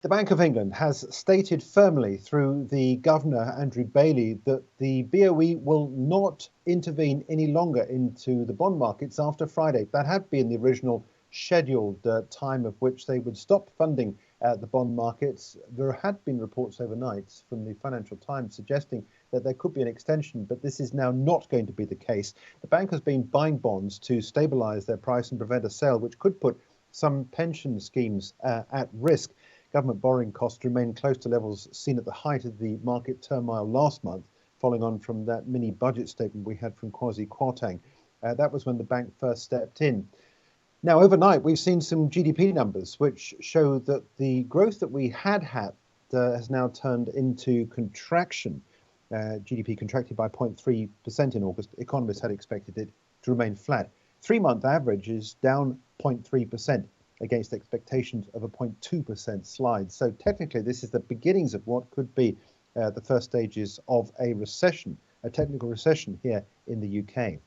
The Bank of England has stated firmly through the Governor, Andrew Bailey, that the BoE will not intervene any longer into the bond markets after Friday. That had been the original scheduled time of which they would stop funding the bond markets. There had been reports overnight from the Financial Times suggesting that there could be an extension, but this is now not going to be the case. The bank has been buying bonds to stabilise their price and prevent a sale, which could put some pension schemes at risk. Government borrowing costs remain close to levels seen at the height of the market turmoil last month, following on from that mini budget statement we had from Kwasi Kwarteng. That was when the bank first stepped in. Now, overnight, we've seen some GDP numbers which show that the growth that we had has now turned into contraction. GDP contracted by 0.3% in August. Economists had expected it to remain flat. 3-month average is down 0.3%. Against expectations of a 0.2% slide. So technically, this is the beginnings of what could be the first stages of a recession, a technical recession here in the UK.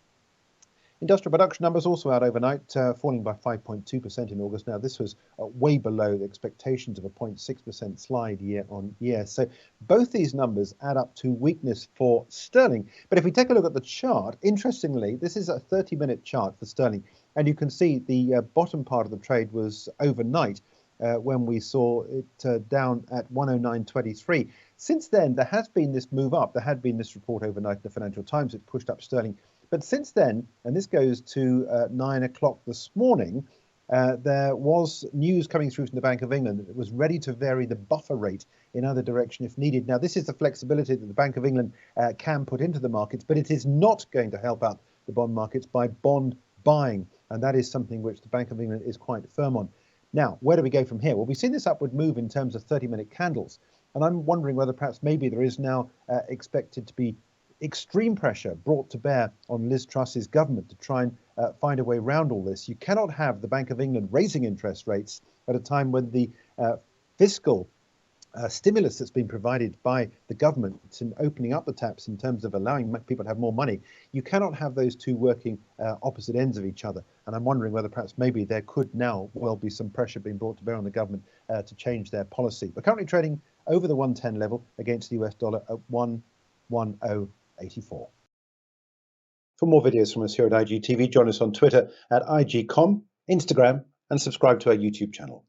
Industrial production numbers also out overnight, falling by 5.2% in August. Now, this was way below the expectations of a 0.6% slide year on year. So both these numbers add up to weakness for sterling. But if we take a look at the chart, interestingly, this is a 30-minute chart for sterling. And you can see the bottom part of the trade was overnight when we saw it down at 109.23. Since then, there has been this move up. There had been this report overnight in the Financial Times. It pushed up sterling. But since then, and this goes to 9 o'clock this morning, there was news coming through from the Bank of England that it was ready to vary the buffer rate in either direction if needed. Now, this is the flexibility that the Bank of England can put into the markets, but it is not going to help out the bond markets by bond buying. And that is something which the Bank of England is quite firm on. Now, where do we go from here? Well, we've seen this upward move in terms of 30-minute candles. And I'm wondering whether perhaps maybe there is now expected to be extreme pressure brought to bear on Liz Truss's government to try and find a way around all this. You cannot have the Bank of England raising interest rates at a time when the fiscal stimulus that's been provided by the government in opening up the taps in terms of allowing people to have more money. You cannot have those two working opposite ends of each other. And I'm wondering whether perhaps maybe there could now well be some pressure being brought to bear on the government to change their policy. We're currently trading over the 110 level against the US dollar at 110.84. For more videos from us here at IGTV, join us on Twitter at IGCom, Instagram, and subscribe to our YouTube channel.